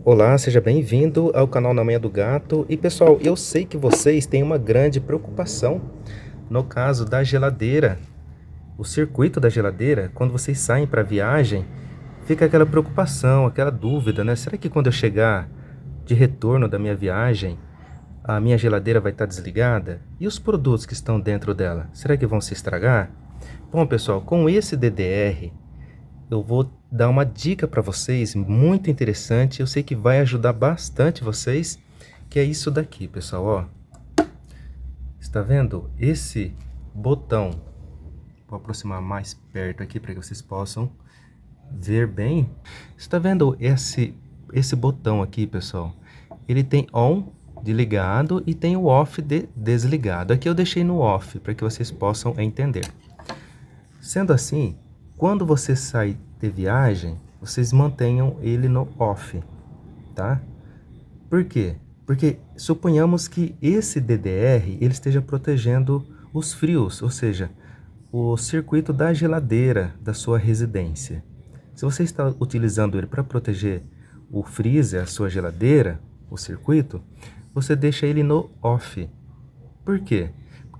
Olá, seja bem-vindo ao canal Na Manhã do Gato. E pessoal, eu sei que vocês têm uma grande preocupação no caso da geladeira. O circuito da geladeira, quando vocês saem para viagem, fica aquela preocupação, aquela dúvida, né? Será que quando eu chegar de retorno da minha viagem, a minha geladeira vai estar desligada? E os produtos que estão dentro dela, será que vão se estragar? Bom, pessoal, com esse DDR, eu vou dar uma dica para vocês muito interessante. Eu sei que vai ajudar bastante vocês, que é isso daqui, pessoal, ó. Está vendo esse botão? Vou aproximar mais perto aqui para que vocês possam ver bem. Está vendo esse botão aqui, pessoal? Ele tem on de ligado e tem o off de desligado. Aqui eu deixei no off para que vocês possam entender. Sendo assim, quando você sai de viagem, vocês mantenham ele no off, tá? Por quê? Porque suponhamos que esse DDR ele esteja protegendo os frios, ou seja, o circuito da geladeira da sua residência. Se você está utilizando ele para proteger o freezer, a sua geladeira, o circuito, você deixa ele no off. Por quê?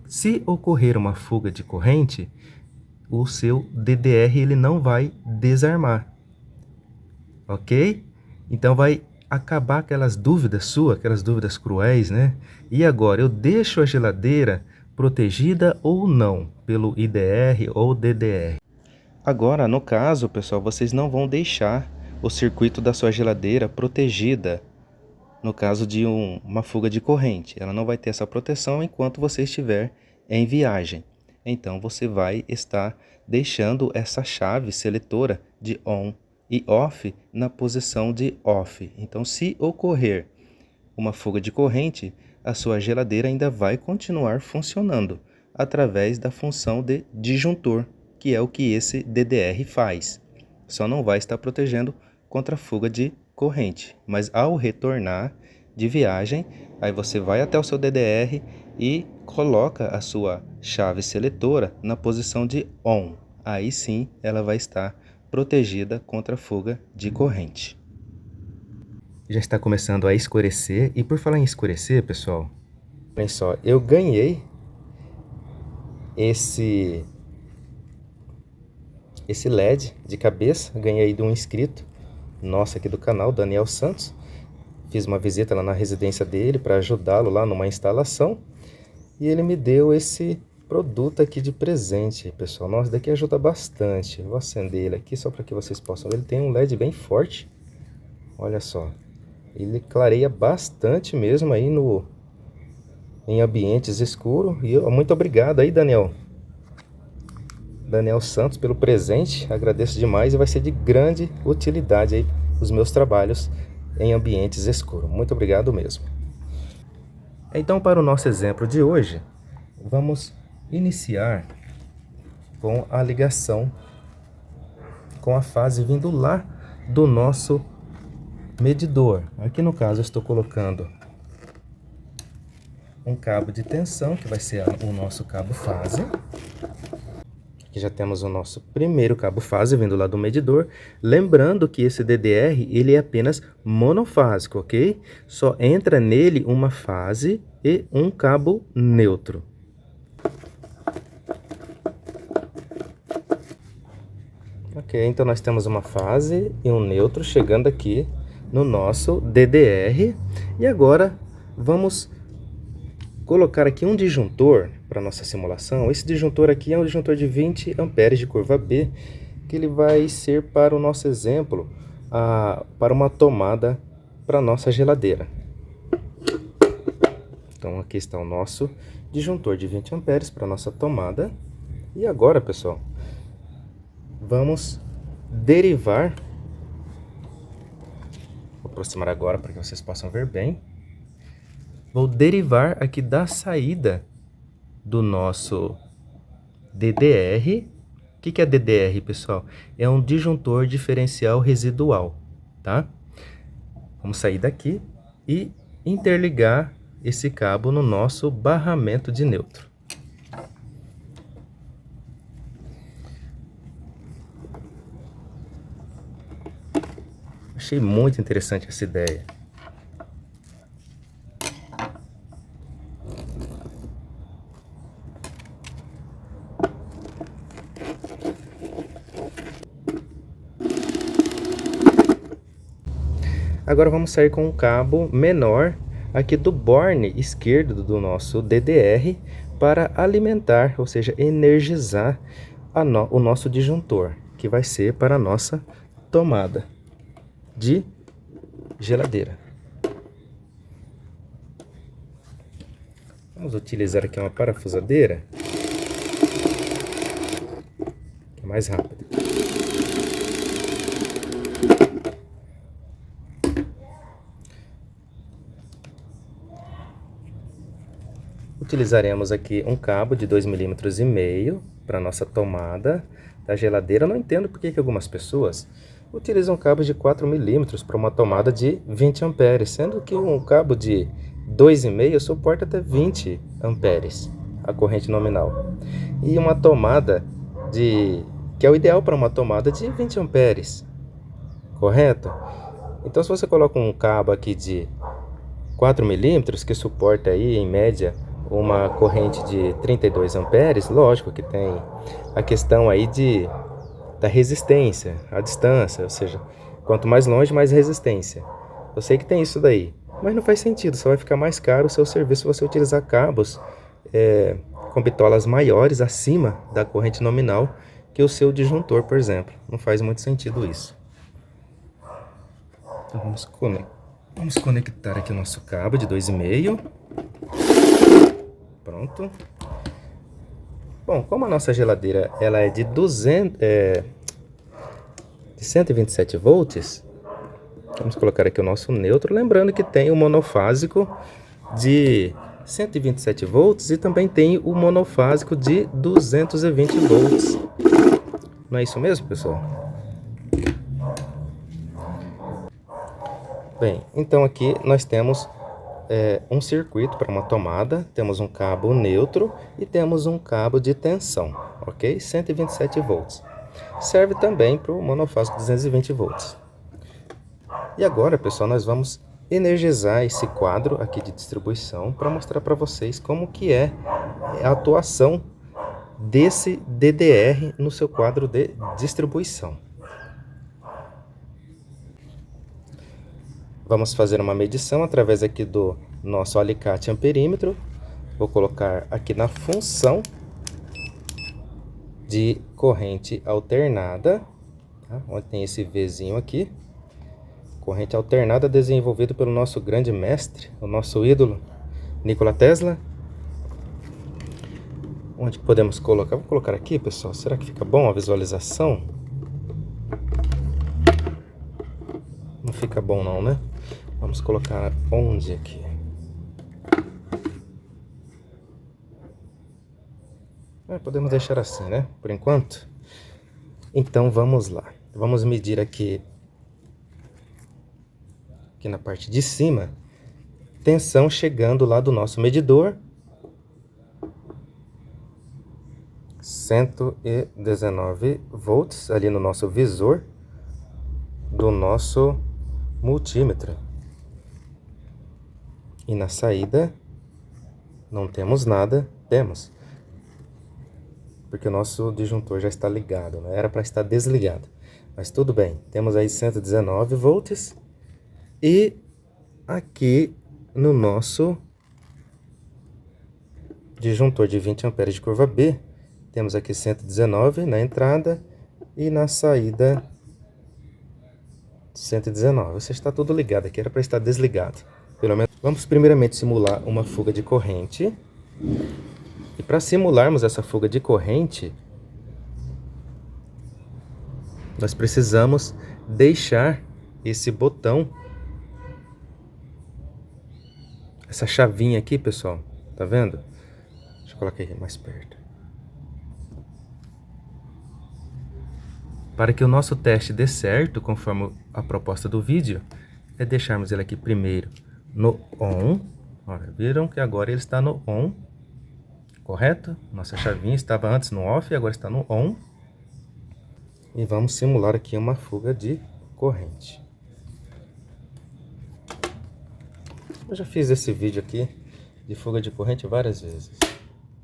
Se ocorrer uma fuga de corrente, o seu DDR ele não vai desarmar, ok? Então vai acabar aquelas dúvidas suas, aquelas dúvidas cruéis, né? E agora, eu deixo a geladeira protegida ou não pelo IDR ou DDR? Agora, no caso, pessoal, vocês não vão deixar o circuito da sua geladeira protegida no caso de uma fuga de corrente. Ela não vai ter essa proteção enquanto você estiver em viagem. Então, você vai estar deixando essa chave seletora de on e off na posição de off. Então, se ocorrer uma fuga de corrente, a sua geladeira ainda vai continuar funcionando através da função de disjuntor, que é o que esse DDR faz. Só não vai estar protegendo contra a fuga de corrente. Mas ao retornar de viagem, aí você vai até o seu DDR e coloca a sua chave seletora na posição de on. Aí sim ela vai estar protegida contra a fuga de corrente. Já está começando a escurecer, e por falar em escurecer, pessoal, olhem só, eu ganhei esse LED de cabeça, ganhei de um inscrito nosso aqui do canal, Daniel Santos. Fiz uma visita lá na residência dele para ajudá-lo lá numa instalação, e ele me deu esse produto aqui de presente, pessoal. Nossa, daqui ajuda bastante. Vou acender ele aqui só para que vocês possam ver. Ele tem um LED bem forte, olha só. Ele clareia bastante mesmo aí em ambientes escuros. E muito obrigado aí, Daniel Santos, pelo presente. Agradeço demais e vai ser de grande utilidade aí os meus trabalhos em ambientes escuros. Muito obrigado mesmo. Então, para o nosso exemplo de hoje, vamos iniciar com a ligação com a fase vindo lá do nosso medidor. Aqui no caso eu estou colocando um cabo de tensão, que vai ser o nosso cabo fase. Aqui já temos o nosso primeiro cabo fase vindo lá do medidor. Lembrando que esse DDR ele é apenas monofásico, ok? Só entra nele uma fase e um cabo neutro. Ok, então nós temos uma fase e um neutro chegando aqui no nosso DDR. E agora vamos colocar aqui um disjuntor para nossa simulação. Esse disjuntor aqui é um disjuntor de 20 amperes de curva B, que ele vai ser para o nosso exemplo, para uma tomada para nossa geladeira. Então aqui está o nosso disjuntor de 20 amperes para nossa tomada. E agora, pessoal, vamos derivar. Vou aproximar agora para que vocês possam ver bem. Vou derivar aqui da saída do nosso DDR. O que é DDR, pessoal? É um disjuntor diferencial residual, tá? Vamos sair daqui e interligar esse cabo no nosso barramento de neutro. Achei muito interessante essa ideia. Agora vamos sair com um cabo menor aqui do borne esquerdo do nosso DDR para alimentar, ou seja, energizar o nosso disjuntor, que vai ser para a nossa tomada de geladeira. Vamos utilizar aqui uma parafusadeira, que é mais rápida. Utilizaremos aqui um cabo de 2,5 mm para nossa tomada da geladeira. Eu não entendo porque que algumas pessoas utilizam cabos de 4 mm para uma tomada de 20 amperes, sendo que um cabo de 2,5 suporta até 20 amperes a corrente nominal. E uma tomada que é o ideal para uma tomada de 20 amperes, correto? Então se você coloca um cabo aqui de 4 mm, que suporta aí em média uma corrente de 32 amperes, lógico que tem a questão aí da resistência, a distância, ou seja, quanto mais longe, mais resistência. Eu sei que tem isso daí, mas não faz sentido, só vai ficar mais caro o seu serviço se você utilizar cabos com bitolas maiores acima da corrente nominal que o seu disjuntor, por exemplo. Não faz muito sentido isso. Então vamos conectar aqui o nosso cabo de 2,5. Pronto. Bom, como a nossa geladeira ela é de 127 volts, vamos colocar aqui o nosso neutro, lembrando que tem o monofásico de 127 volts e também tem o monofásico de 220 volts. Não é isso mesmo, pessoal? Bem, então aqui nós temos um circuito para uma tomada, temos um cabo neutro e temos um cabo de tensão, ok? 127 volts. Serve também para o monofásico 220 volts. E agora, pessoal, nós vamos energizar esse quadro aqui de distribuição para mostrar para vocês como que é a atuação desse DDR no seu quadro de distribuição. Vamos fazer uma medição através aqui do nosso alicate amperímetro. Vou colocar aqui na função de corrente alternada, tá? Onde tem esse Vzinho aqui. Corrente alternada desenvolvido pelo nosso grande mestre, o nosso ídolo, Nikola Tesla. Onde podemos colocar? Vou colocar aqui, pessoal. Será que fica bom a visualização? Não fica bom não, né? Vamos colocar onde aqui? Podemos deixar assim, né? Por enquanto. Então vamos lá. Vamos medir aqui na parte de cima, tensão chegando lá do nosso medidor. 119 volts ali no nosso visor do nosso multímetro. E na saída não temos nada, temos, porque o nosso disjuntor já está ligado, né? Era para estar desligado, mas tudo bem. Temos aí 119 volts e aqui no nosso disjuntor de 20 amperes de curva B, temos aqui 119 na entrada e na saída 119. Você está tudo ligado aqui, era para estar desligado. Pelo menos. Vamos primeiramente simular uma fuga de corrente. E para simularmos essa fuga de corrente, nós precisamos deixar esse botão, essa chavinha aqui, pessoal, tá vendo? Deixa eu colocar aqui mais perto. Para que o nosso teste dê certo, conforme a proposta do vídeo, é deixarmos ele aqui primeiro no ON. Olha, viram que agora ele está no ON, correto? Nossa chavinha estava antes no OFF e agora está no ON. E vamos simular aqui uma fuga de corrente. Eu já fiz esse vídeo aqui de fuga de corrente várias vezes.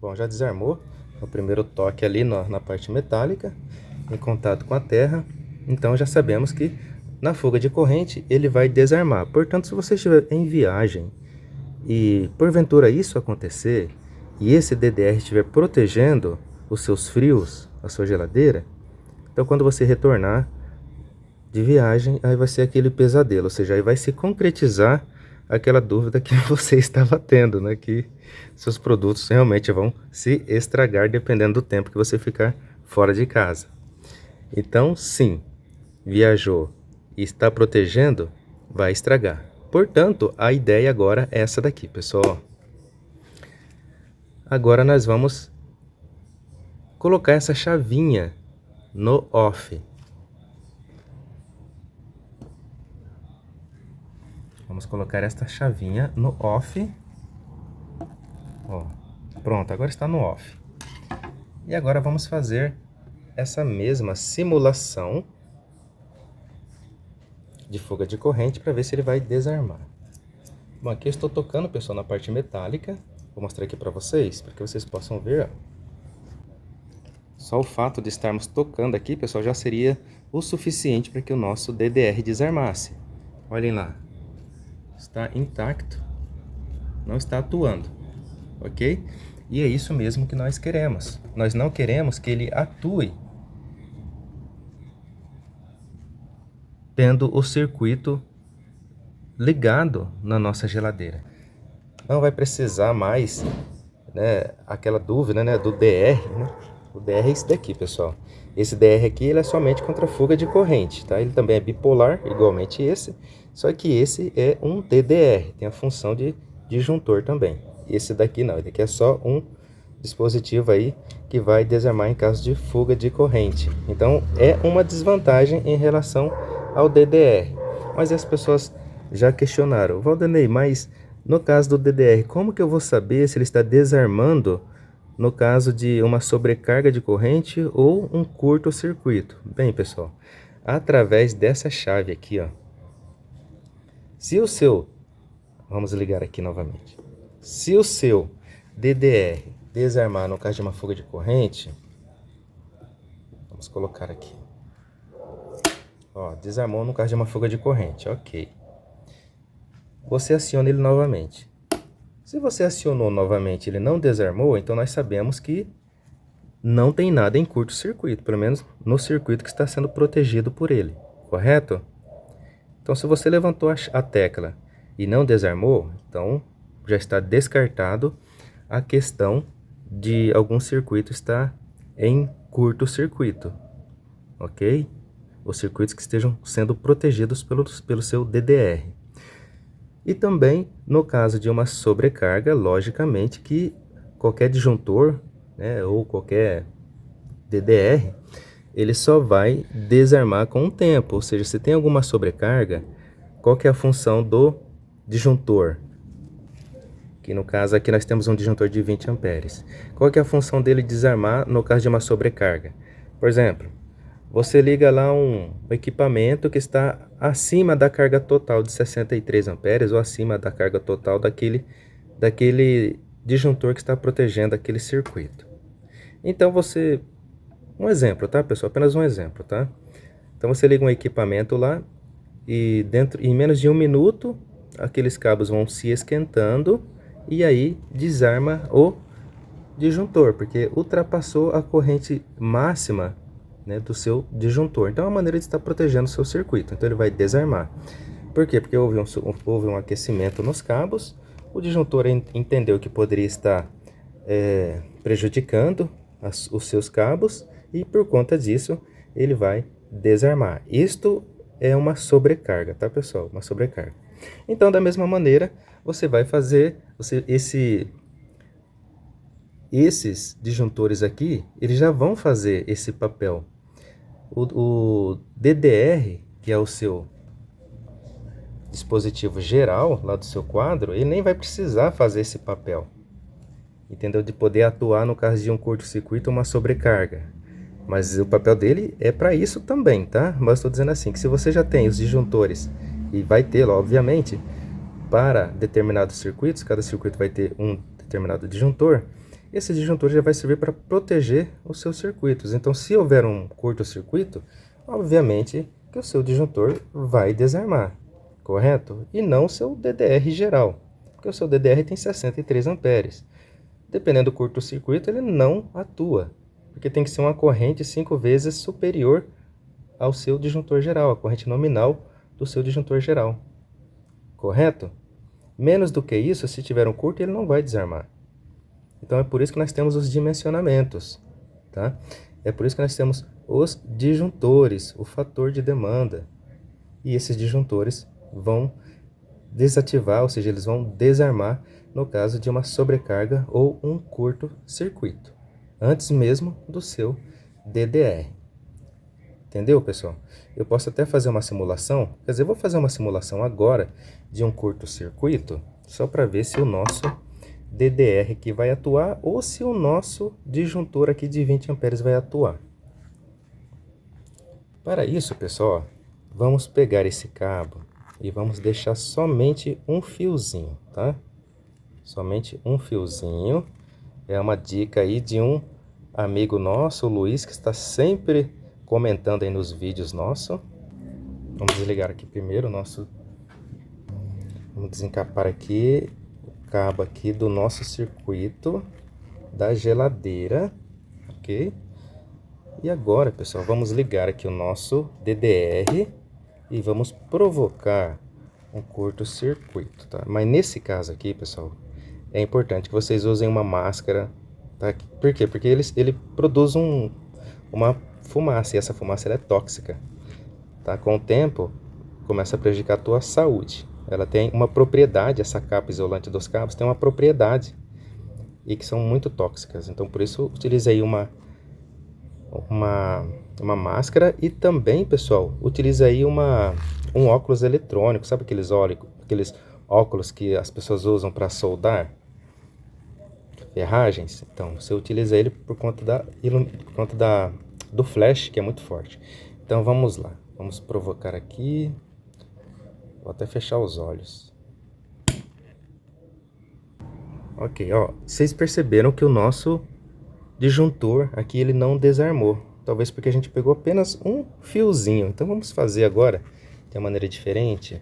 Bom, já desarmou no primeiro toque ali na parte metálica, em contato com a terra. Então já sabemos que na fuga de corrente ele vai desarmar. Portanto, se você estiver em viagem e porventura isso acontecer, e esse DDR estiver protegendo os seus frios, a sua geladeira, então quando você retornar de viagem, aí vai ser aquele pesadelo, ou seja, aí vai se concretizar aquela dúvida que você estava tendo, né? Que seus produtos realmente vão se estragar dependendo do tempo que você ficar fora de casa. Então, sim, viajou e está protegendo, vai estragar. Portanto, a ideia agora é essa daqui, pessoal. Agora nós vamos colocar essa chavinha no off. Vamos colocar esta chavinha no off. Ó, pronto, agora está no off. E agora vamos fazer essa mesma simulação de fuga de corrente para ver se ele vai desarmar. Bom, aqui eu estou tocando, pessoal, na parte metálica. Vou mostrar aqui para vocês, para que vocês possam ver. Ó. Só o fato de estarmos tocando aqui, pessoal, já seria o suficiente para que o nosso DDR desarmasse. Olhem lá. Está intacto, não está atuando, ok? E é isso mesmo que nós queremos. Nós não queremos que ele atue tendo o circuito ligado na nossa geladeira. Não vai precisar mais, né, aquela dúvida, né, do DR, né? O DR é esse daqui, pessoal. Esse DR aqui ele é somente contra fuga de corrente, tá? Ele também é bipolar, igualmente esse, só que esse é um DDR, tem a função de disjuntor também. Esse daqui não, esse daqui é só um dispositivo aí que vai desarmar em caso de fuga de corrente. Então é uma desvantagem em relação ao DDR. Mas as pessoas já questionaram, Valdenei, mas no caso do DDR, como que eu vou saber se ele está desarmando no caso de uma sobrecarga de corrente ou um curto-circuito? Bem, pessoal, através dessa chave aqui, ó. Se o seu, vamos ligar aqui novamente. Se o seu DDR desarmar no caso de uma fuga de corrente, vamos colocar aqui. Ó, desarmou no caso de uma fuga de corrente, ok. Você aciona ele novamente. Se você acionou novamente e ele não desarmou, então nós sabemos que não tem nada em curto-circuito, pelo menos no circuito que está sendo protegido por ele, correto? Então, se você levantou a tecla e não desarmou, então já está descartado a questão de algum circuito estar em curto-circuito, ok? Os circuitos que estejam sendo protegidos pelo seu DDR. E também, no caso de uma sobrecarga, logicamente que qualquer disjuntor, né, ou qualquer DDR, ele só vai desarmar com o tempo. Ou seja, se tem alguma sobrecarga, qual que é a função do disjuntor? Que no caso aqui nós temos um disjuntor de 20 amperes. Qual que é a função dele desarmar no caso de uma sobrecarga? Por exemplo, você liga lá um equipamento que está acima da carga total de 63 amperes ou acima da carga total daquele disjuntor que está protegendo aquele circuito. Então você, um exemplo, tá, pessoal? Apenas um exemplo, tá? Então você liga um equipamento lá e em menos de 1 minuto aqueles cabos vão se esquentando e aí desarma o disjuntor, porque ultrapassou a corrente máxima, né, do seu disjuntor. Então é uma maneira de estar protegendo o seu circuito. Então ele vai desarmar. Por quê? Porque houve um aquecimento nos cabos, o disjuntor entendeu que poderia estar prejudicando os seus cabos e por conta disso ele vai desarmar. Isto é uma sobrecarga, tá, pessoal? Uma sobrecarga. Então, da mesma maneira, você vai fazer esses disjuntores aqui, eles já vão fazer esse papel. O DDR, que é o seu dispositivo geral lá do seu quadro, ele nem vai precisar fazer esse papel, entendeu? De poder atuar no caso de um curto-circuito ou uma sobrecarga. Mas o papel dele é para isso também, tá? Mas estou dizendo assim, que se você já tem os disjuntores, e vai tê-lo, obviamente, para determinados circuitos, cada circuito vai ter um determinado disjuntor, esse disjuntor já vai servir para proteger os seus circuitos. Então, se houver um curto-circuito, obviamente que o seu disjuntor vai desarmar, correto? E não o seu DDR geral, porque o seu DDR tem 63 amperes. Dependendo do curto-circuito, ele não atua, porque tem que ser uma corrente 5 vezes superior ao seu disjuntor geral, a corrente nominal do seu disjuntor geral, correto? Menos do que isso, se tiver um curto, ele não vai desarmar. Então é por isso que nós temos os dimensionamentos, tá? É por isso que nós temos os disjuntores, o fator de demanda. E esses disjuntores vão desativar, ou seja, eles vão desarmar no caso de uma sobrecarga ou um curto-circuito, antes mesmo do seu DDR. Entendeu, pessoal? Eu posso até fazer uma simulação, quer dizer, eu vou fazer uma simulação agora de um curto-circuito, só para ver se o nosso DDR aqui vai atuar ou se o nosso disjuntor aqui de 20 amperes vai atuar. Para isso, pessoal, vamos pegar esse cabo e vamos deixar somente um fiozinho, tá? Somente um fiozinho. É uma dica aí de um amigo nosso, o Luiz, que está sempre comentando aí nos vídeos nossos. Vamos desligar aqui primeiro o nosso... Vamos desencapar aqui cabo aqui do nosso circuito da geladeira, ok? E agora, pessoal, vamos ligar aqui o nosso DDR e vamos provocar um curto-circuito, tá? Mas nesse caso aqui, pessoal, é importante que vocês usem uma máscara, tá? Por quê? Porque ele produz uma fumaça, e essa fumaça ela é tóxica, tá? Com o tempo, começa a prejudicar a tua saúde. Ela tem uma propriedade, essa capa isolante dos cabos tem uma propriedade e que são muito tóxicas. Então, por isso, utilize aí uma máscara e também, pessoal, utilize aí um óculos eletrônico. Sabe aqueles óculos que as pessoas usam para soldar ferragens? Então, você utiliza ele por conta do flash, que é muito forte. Então, vamos lá. Vamos provocar aqui. Vou até fechar os olhos. Ok, ó. Vocês perceberam que o nosso disjuntor aqui ele não desarmou. Talvez porque a gente pegou apenas um fiozinho. Então vamos fazer agora de uma maneira diferente.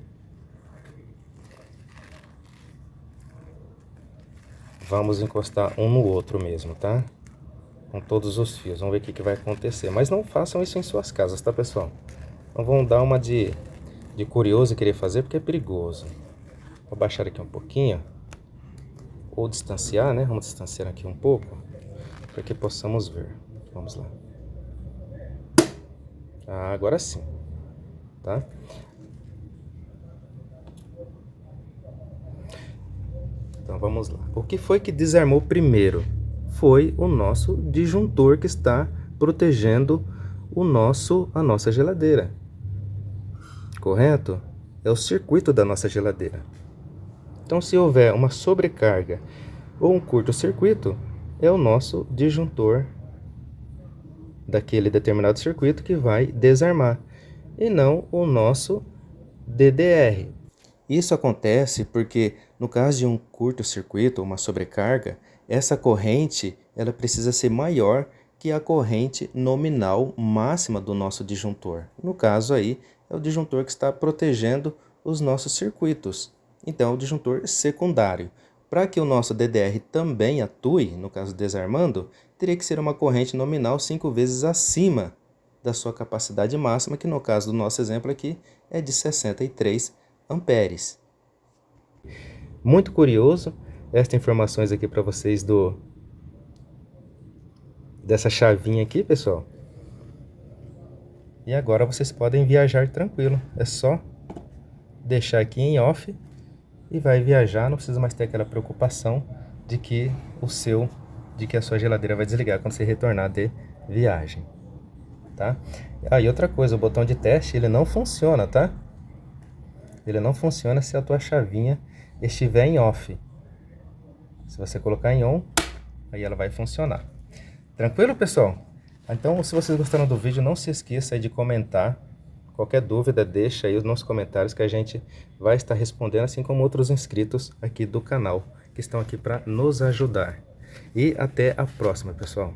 Vamos encostar um no outro mesmo, tá? Com todos os fios. Vamos ver o que vai acontecer. Mas não façam isso em suas casas, tá, pessoal? Não vão dar uma de curioso e querer fazer, porque é perigoso. Vou baixar aqui um pouquinho. Ou distanciar, né? Vamos distanciar aqui um pouco, para que possamos ver. Vamos lá. Ah, agora sim. Tá? Então vamos lá. O que foi que desarmou primeiro? Foi o nosso disjuntor que está protegendo a nossa geladeira. Correto? É o circuito da nossa geladeira. Então, se houver uma sobrecarga ou um curto-circuito, é o nosso disjuntor daquele determinado circuito que vai desarmar, e não o nosso DDR. Isso acontece porque, no caso de um curto-circuito ou uma sobrecarga, essa corrente ela precisa ser maior que a corrente nominal máxima do nosso disjuntor. No caso aí, é o disjuntor que está protegendo os nossos circuitos. Então, é o disjuntor secundário. Para que o nosso DDR também atue, no caso desarmando, teria que ser uma corrente nominal 5 vezes acima da sua capacidade máxima, que no caso do nosso exemplo aqui é de 63 amperes. Muito curioso estas informações aqui para vocês dessa chavinha aqui, pessoal. E agora vocês podem viajar tranquilo. É só deixar aqui em off e vai viajar. Não precisa mais ter aquela preocupação de que a sua geladeira vai desligar quando você retornar de viagem, tá? Ah, e outra coisa, o botão de teste ele não funciona, tá? Ele não funciona se a tua chavinha estiver em off. Se você colocar em on, aí ela vai funcionar. Tranquilo, pessoal? Então, se vocês gostaram do vídeo, não se esqueça aí de comentar Qualquer dúvida, deixa aí nos comentários que a gente vai estar respondendo, assim como outros inscritos aqui do canal, que estão aqui para nos ajudar. E até a próxima, pessoal.